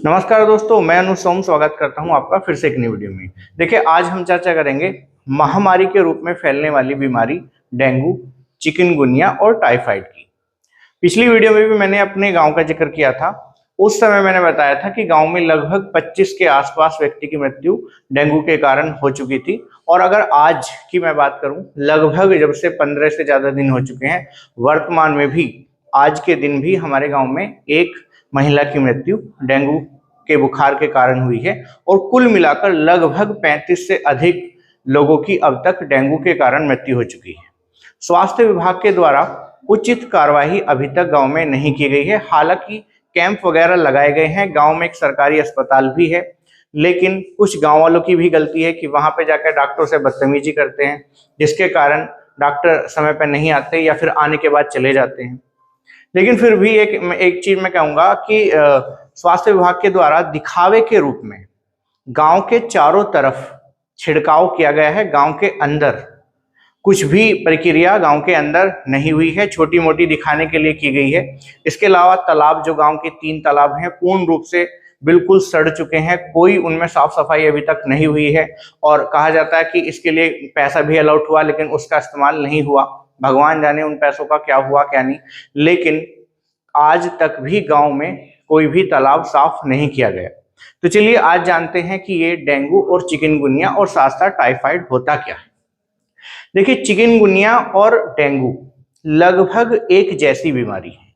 नमस्कार दोस्तों, मैं अनुज सोम स्वागत करता हूं आपका फिर से एक नई वीडियो में। देखिए, आज हम चर्चा करेंगे महामारी के रूप में फैलने वाली बीमारी डेंगू, चिकनगुनिया और टाइफाइड की। पिछली वीडियो में भी मैंने अपने गांव का जिक्र किया था। उस समय मैंने बताया था कि गांव में लगभग 25 के आसपास व्यक्ति की मृत्यु डेंगू के कारण हो चुकी थी। और अगर आज की मैं बात करूं, लगभग जब से 15 से ज्यादा दिन हो चुके हैं, वर्तमान में भी आज के दिन भी हमारे गांव में एक महिला की मृत्यु डेंगू के बुखार के कारण हुई है। और कुल मिलाकर लगभग 35 से अधिक लोगों की अब तक डेंगू के कारण मृत्यु हो चुकी है। स्वास्थ्य विभाग के द्वारा उचित कार्यवाही अभी तक गांव में नहीं की गई है। हालांकि कैंप वगैरह लगाए गए हैं, गांव में एक सरकारी अस्पताल भी है, लेकिन कुछ गांव वालों की भी गलती है कि वहां पे जाकर डॉक्टर से बदतमीजी करते हैं, जिसके कारण डॉक्टर समय पर नहीं आते या फिर आने के बाद चले जाते हैं। लेकिन फिर भी एक चीज मैं कहूंगा कि स्वास्थ्य विभाग के द्वारा दिखावे के रूप में गांव के चारों तरफ छिड़काव किया गया है। गांव के अंदर कुछ भी प्रक्रिया गांव के अंदर नहीं हुई है, छोटी मोटी दिखाने के लिए की गई है। इसके अलावा तालाब, जो गांव के 3 तालाब हैं, पूर्ण रूप से बिल्कुल सड़ चुके हैं। कोई उनमें साफ सफाई अभी तक नहीं हुई है और कहा जाता है कि इसके लिए पैसा भी अलॉट हुआ, लेकिन उसका इस्तेमाल नहीं हुआ। भगवान जाने उन पैसों का क्या हुआ क्या नहीं। लेकिन आज तक भी गांव में कोई भी तालाब साफ नहीं किया गया। तो चलिए आज जानते हैं कि ये डेंगू और चिकनगुनिया और साथ साथ टाइफाइड होता क्या है। देखिए, चिकनगुनिया और डेंगू लगभग एक जैसी बीमारी है,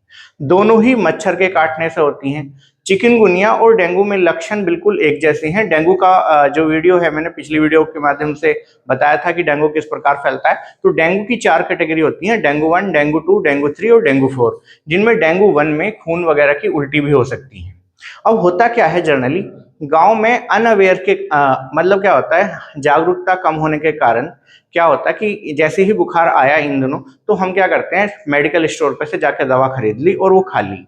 दोनों ही मच्छर के काटने से होती हैं। चिकनगुनिया और डेंगू में लक्षण बिल्कुल एक जैसे हैं। डेंगू का जो वीडियो है, मैंने पिछली वीडियो के माध्यम से बताया था कि डेंगू किस प्रकार फैलता है। तो डेंगू की 4 कैटेगरी होती हैं: डेंगू 1, डेंगू 2, डेंगू 3 और डेंगू 4, जिनमें डेंगू 1 में खून वगैरह की उल्टी भी हो सकती है। अब होता क्या है, जनरली गांव में अनअवेयर के मतलब क्या होता है, जागरूकता कम होने के कारण क्या होता है कि जैसे ही बुखार आया इन दिनों, तो हम क्या करते हैं, मेडिकल स्टोर पे से जाकर दवा खरीद ली और वो खा ली।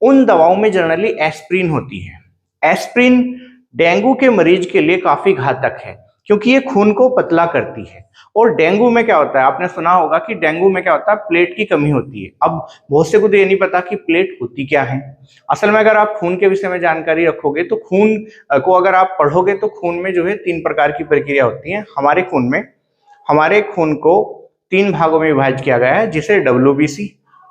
उन दवाओं में जनरली एस्प्रिन होती है। एस्प्रिन डेंगू के मरीज के लिए काफी घातक है, क्योंकि ये खून को पतला करती है। और डेंगू में क्या होता है, आपने सुना होगा कि डेंगू में क्या होता है, प्लेट की कमी होती है। अब बहुत से को तो ये नहीं पता कि प्लेट होती क्या है। असल में अगर आप खून के विषय में जानकारी रखोगे तो खून को अगर आप पढ़ोगे तो खून में जो है 3 प्रकार की प्रक्रिया होती है। हमारे खून को 3 भागों में विभाजित किया गया है, जिसे WBC,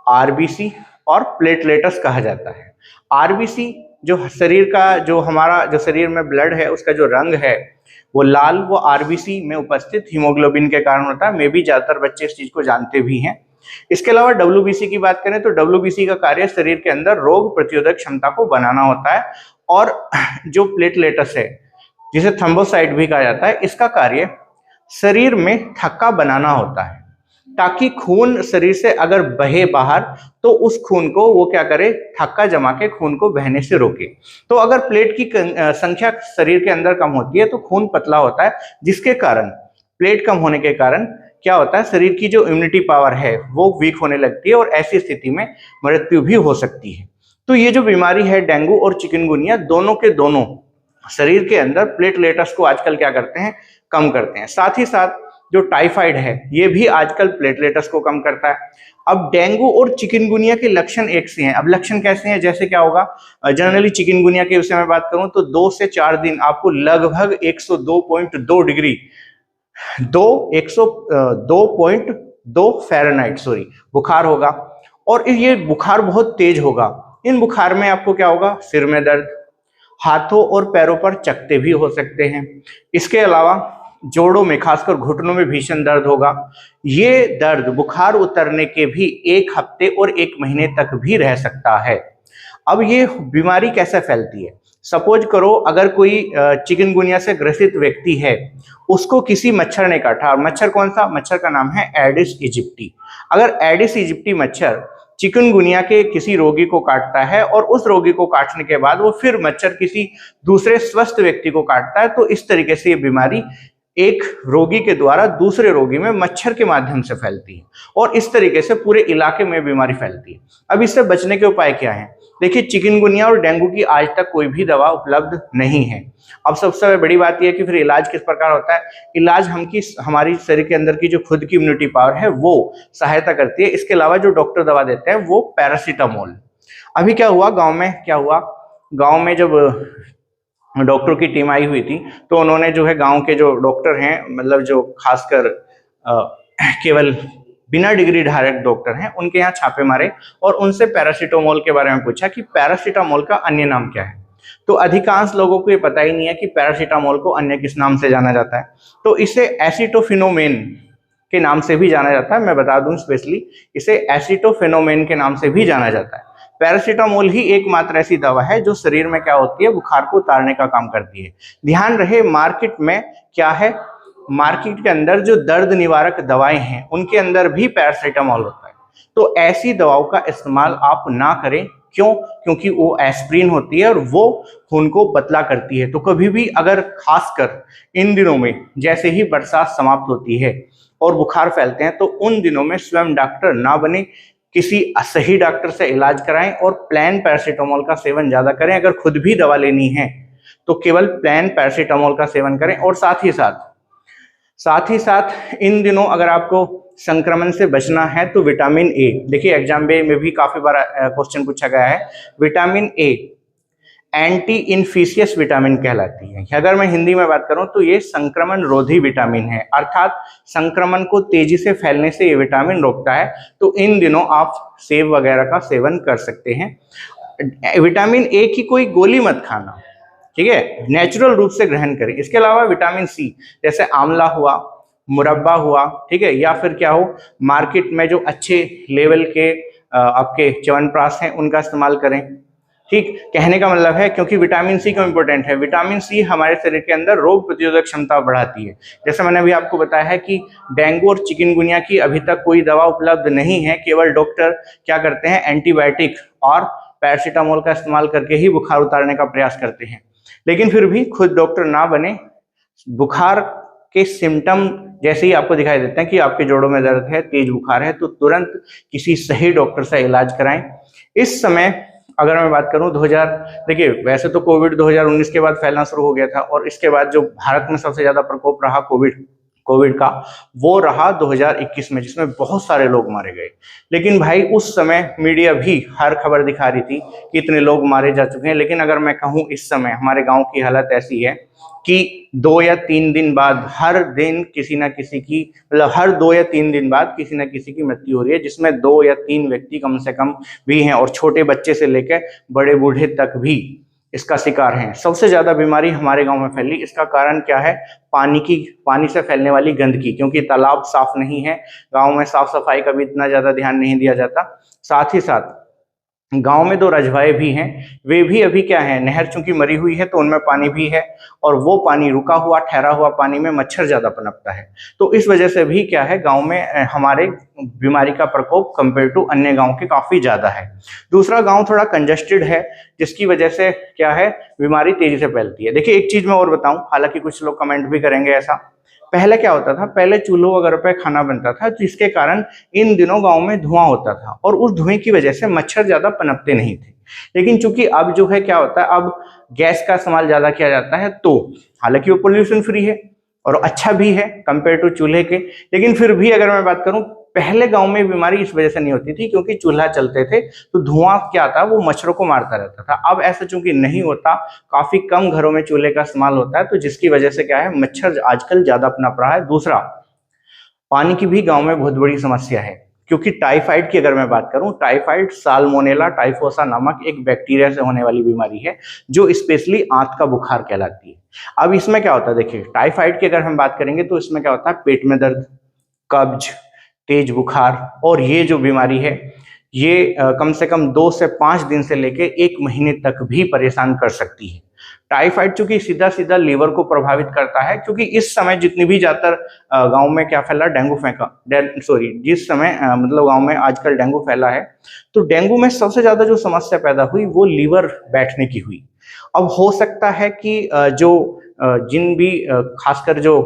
RBC और प्लेटलेट्स कहा जाता है। RBC जो शरीर का, जो हमारा जो शरीर में ब्लड है, उसका जो रंग है वो लाल, वो RBC में उपस्थित हीमोग्लोबिन के कारण होता है। मे भी ज्यादातर बच्चे इस चीज को जानते भी हैं। इसके अलावा WBC की बात करें तो WBC का कार्य शरीर के अंदर रोग प्रतिरोधक क्षमता को बनाना होता है। और जो प्लेटलेट्स है, जिसे थ्रोम्बोसाइट भी कहा जाता है, इसका कार्य शरीर में थक्का बनाना होता है, ताकि खून शरीर से अगर बहे बाहर तो उस खून को वो क्या करे, थक्का जमा के खून को बहने से रोके। तो अगर प्लेट की संख्या शरीर के अंदर कम होती है तो खून पतला होता है, जिसके कारण प्लेट कम होने के कारण क्या होता है, शरीर की जो इम्यूनिटी पावर है वो वीक होने लगती है और ऐसी स्थिति में मृत्यु भी हो सकती है। तो ये जो बीमारी है डेंगू और चिकनगुनिया, दोनों के दोनों शरीर के अंदर प्लेटलेट्स को आजकल क्या करते हैं, कम करते हैं। साथ ही साथ जो टाइफाइड है, ये भी आजकल प्लेटलेट्स को कम करता है। अब डेंगू और चिकनगुनिया के लक्षण एक से हैं। अब लक्षण कैसे हैं, जैसे क्या होगा, जनरली चिकनगुनिया के विषय में बात करूं तो 2 से 4 दिन आपको लगभग 102.2 डिग्री 102.2 फ़ारेनहाइट बुखार होगा। और ये बुखार बहुत तेज होगा। इन बुखार में आपको क्या होगा, सिर में दर्द, हाथों और पैरों पर चकत्ते भी हो सकते हैं। इसके अलावा जोड़ों में, खासकर घुटनों में भीषण दर्द होगा। ये दर्द बुखार उतरने के भी 1 हफ्ते और 1 महीने तक भी रह सकता है। अब ये बीमारी कैसे फैलती है, सपोज करो अगर कोई चिकनगुनिया से ग्रसित व्यक्ति है, उसको किसी मच्छर ने काटा। मच्छर कौन सा, मच्छर का नाम है एडिस इजिप्टी। अगर एडिस इजिप्टी मच्छर चिकनगुनिया के किसी रोगी को काटता है और उस रोगी को काटने के बाद वो फिर मच्छर किसी दूसरे स्वस्थ व्यक्ति को काटता है, तो इस तरीके से ये बीमारी एक रोगी के द्वारा दूसरे रोगी में मच्छर के माध्यम से फैलती है और इस तरीके से पूरे इलाके में बीमारी फैलती है। अब इससे बचने के उपाय क्या हैं? देखिए, चिकनगुनिया और डेंगू की आज तक कोई भी दवा उपलब्ध नहीं है। अब सबसे बड़ी बात यह है कि फिर इलाज किस प्रकार होता है। इलाज हमारी शरीर के अंदर की जो खुद की इम्यूनिटी पावर है वो सहायता करती है। इसके अलावा जो डॉक्टर दवा देते हैं वो पैरासीटामोल। अभी क्या हुआ, गांव में क्या हुआ, गांव में जब डॉक्टरों की टीम आई हुई थी तो उन्होंने जो है गांव के जो डॉक्टर हैं, मतलब जो खासकर केवल बिना डिग्री धारक डॉक्टर हैं, उनके यहाँ छापे मारे और उनसे पैरासीटामोल के बारे में पूछा कि पैरासीटामोल का अन्य नाम क्या है। तो अधिकांश लोगों को ये पता ही नहीं है कि पैरासीटामोल को अन्य किस नाम से जाना जाता है। तो इसे एसिटोफिनोमेन के नाम से भी जाना जाता है। मैं बता दूं स्पेशली, इसे एसिटोफिनोमेन के नाम से भी जाना जाता है। पैरासीटामोल ही एकमात्र ऐसी दवा है जो शरीर में क्या होती है, बुखार को उतारने का काम करती है। ध्यान रहे, मार्केट में क्या है, मार्केट के अंदर जो दर्द निवारक दवाएं हैं उनके अंदर भी पैरासीटामोल होता है। तो ऐसी दवाओं का इस्तेमाल आप ना करें। क्यों? क्योंकि वो एस्प्रिन होती है और वो खून को पतला करती है। तो कभी भी अगर खासकर इन दिनों में जैसे ही बरसात समाप्त होती है और बुखार फैलते हैं तो उन दिनों में स्वयं डॉक्टर ना बने, किसी सही डॉक्टर से इलाज कराएं और प्लेन पैरासीटामोल का सेवन ज्यादा करें। अगर खुद भी दवा लेनी है तो केवल प्लेन पैरासीटामोल का सेवन करें। और साथ ही साथ इन दिनों अगर आपको संक्रमण से बचना है तो विटामिन ए, देखिए एग्जाम में भी काफी बार क्वेश्चन पूछा गया है। विटामिन ए एंटी इन्फिशियस विटामिन कहलाती है। अगर मैं हिंदी में बात करूं तो ये संक्रमण रोधी विटामिन है, अर्थात संक्रमण को तेजी से फैलने से ये विटामिन रोकता है। तो इन दिनों आप सेब वगैरह का सेवन कर सकते हैं। विटामिन ए की कोई गोली मत खाना, ठीक है, नेचुरल रूप से ग्रहण करें। इसके अलावा विटामिन सी जैसे आंवला हुआ, मुरब्बा हुआ, ठीक है, या फिर क्या हो, मार्केट में जो अच्छे लेवल के आपके च्यवनप्राश हैं उनका इस्तेमाल करें। ठीक, कहने का मतलब है, क्योंकि विटामिन सी क्यों इंपॉर्टेंट है, विटामिन सी हमारे शरीर के अंदर रोग प्रतिरोधक क्षमता बढ़ाती है। जैसे मैंने अभी आपको बताया है कि डेंगू और चिकनगुनिया की अभी तक कोई दवा उपलब्ध नहीं है, केवल डॉक्टर क्या करते हैं, एंटीबायोटिक और पैरासीटामोल का इस्तेमाल करके ही बुखार उतारने का प्रयास करते हैं। लेकिन फिर भी खुद डॉक्टर ना बने, बुखार के सिम्टम जैसे ही आपको दिखाई देते हैं कि आपके जोड़ों में दर्द है, तेज बुखार है, तो तुरंत किसी सही डॉक्टर से इलाज कराएं। इस समय अगर मैं बात करूं 2000, देखिए वैसे तो कोविड 2019 के बाद फैलना शुरू हो गया था और इसके बाद जो भारत में सबसे ज्यादा प्रकोप रहा कोविड का, वो रहा 2021 में, जिसमें बहुत सारे लोग मारे गए। लेकिन भाई उस समय मीडिया भी हर खबर दिखा रही थी कि इतने लोग मारे जा चुके हैं। लेकिन अगर मैं कहूँ इस समय हमारे गांव की हालत ऐसी है कि 2 या 3 दिन बाद हर दिन किसी ना किसी की, मतलब हर 2 या 3 दिन बाद किसी ना किसी की मृत्यु हो रही है, जिसमें 2 या 3 व्यक्ति कम से कम भी हैं और छोटे बच्चे से लेकर बड़े बूढ़े तक भी इसका शिकार हैं। सबसे ज्यादा बीमारी हमारे गांव में फैली। इसका कारण क्या है, पानी से फैलने वाली गंदगी, क्योंकि तालाब साफ नहीं है, गांव में साफ सफाई का भी इतना ज्यादा ध्यान नहीं दिया जाता। साथ ही साथ गांव में 2 रजवाए भी हैं, वे भी अभी क्या है, नहर चूंकि मरी हुई है तो उनमें पानी भी है और वो पानी रुका हुआ ठहरा हुआ पानी में मच्छर ज्यादा पनपता है। तो इस वजह से भी क्या है, गांव में हमारे बीमारी का प्रकोप कंपेयर टू अन्य गांव के काफी ज्यादा है। दूसरा, गांव थोड़ा कंजेस्टेड है, जिसकी वजह से क्या है, बीमारी तेजी से फैलती है। देखिए एक चीज मैं और बताऊं, हालांकि कुछ लोग कमेंट भी करेंगे ऐसा, पहले क्या होता था, पहले चूल्हों वगैरह पे खाना बनता था, जिसके कारण इन दिनों गांव में धुआं होता था और उस धुएं की वजह से मच्छर ज्यादा पनपते नहीं थे। लेकिन चूंकि अब जो है क्या होता है, अब गैस का इस्तेमाल ज्यादा किया जाता है, तो हालांकि वो पोल्यूशन फ्री है और अच्छा भी है कंपेयर टू चूल्हे के, लेकिन फिर भी अगर मैं बात करूं, पहले गांव में बीमारी इस वजह से नहीं होती थी क्योंकि चूल्हा चलते थे तो धुआं क्या था, वो मच्छरों को मारता रहता था। अब ऐसा चूंकि नहीं होता, काफी कम घरों में चूल्हे का इस्तेमाल होता है, तो जिसकी वजह से क्या है, मच्छर आजकल ज्यादा पनप रहा है। दूसरा, पानी की भी गांव में बहुत बड़ी समस्या है, क्योंकि टाइफाइड की अगर मैं बात करूं, टाइफाइड साल्मोनेला टाइफोसा नामक एक बैक्टीरिया से होने वाली बीमारी है जो स्पेशली आंत का बुखार कहलाती है। अब इसमें क्या होता है, देखिए टाइफाइड की अगर हम बात करेंगे तो इसमें क्या होता है, पेट में दर्द, कब्ज, तेज बुखार, और ये जो बीमारी है ये कम से कम 2 से 5 दिन से लेके 1 महीने तक भी परेशान कर सकती है। टाइफाइड चूंकि सीधा सीधा लीवर को प्रभावित करता है, क्योंकि इस समय जितनी भी ज्यादातर गांव में क्या फैला, जिस समय मतलब गांव में आजकल डेंगू फैला है, तो डेंगू में सबसे ज्यादा जो समस्या पैदा हुई वो लीवर बैठने की हुई। अब हो सकता है कि जिन भी खासकर जो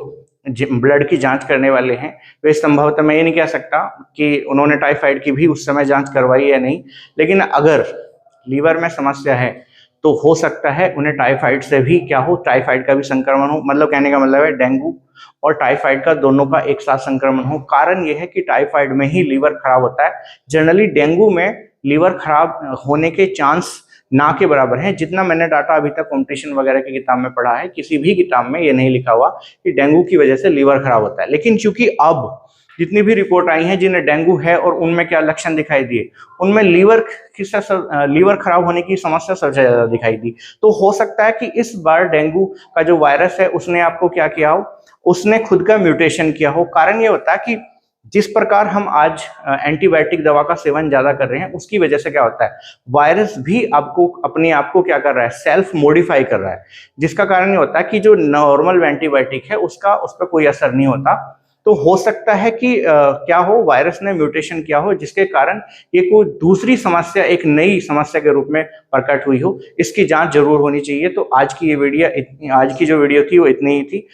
ब्लड की जांच करने वाले हैं, वे संभवतः, मैं ये नहीं कह सकता कि उन्होंने टाइफाइड की भी उस समय जांच करवाई या नहीं, लेकिन अगर लीवर में समस्या है तो हो सकता है उन्हें टाइफाइड से भी क्या हो, टाइफाइड का भी संक्रमण हो। मतलब कहने का मतलब है डेंगू और टाइफाइड का दोनों का एक साथ संक्रमण हो। कारण यह है कि टाइफाइड में ही लीवर खराब होता है। जनरली डेंगू में लीवर खराब होने के चांस ना के बराबर हैं। जितना मैंने डाटा अभी तक कॉम्पिटिशन वगैरह की किताब में पढ़ा है, किसी भी किताब में ये नहीं लिखा हुआ कि डेंगू की वजह से लीवर खराब होता है। लेकिन चूंकि अब जितनी भी रिपोर्ट आई हैं जिन्हें डेंगू है और उनमें क्या लक्षण दिखाई दिए, उनमें लीवर खराब होने की समस्या सबसे ज्यादा दिखाई दी। तो हो सकता है कि इस बार डेंगू का जो वायरस है उसने आपको क्या किया हो, उसने खुद का म्यूटेशन किया हो। कारण ये होता है कि जिस प्रकार हम आज एंटीबायोटिक दवा का सेवन ज्यादा कर रहे हैं, उसकी वजह से क्या होता है, वायरस भी आपको अपने आप को क्या कर रहा है, सेल्फ मॉडिफाई कर रहा है। जिसका कारण ये होता है कि जो नॉर्मल एंटीबायोटिक है उसका उस पर कोई असर नहीं होता। तो हो सकता है कि क्या हो, वायरस ने म्यूटेशन किया हो, जिसके कारण ये कोई दूसरी समस्या, एक नई समस्या के रूप में प्रकट हुई हो। इसकी जांच जरूर होनी चाहिए। तो आज की जो वीडियो थी वो इतनी ही थी।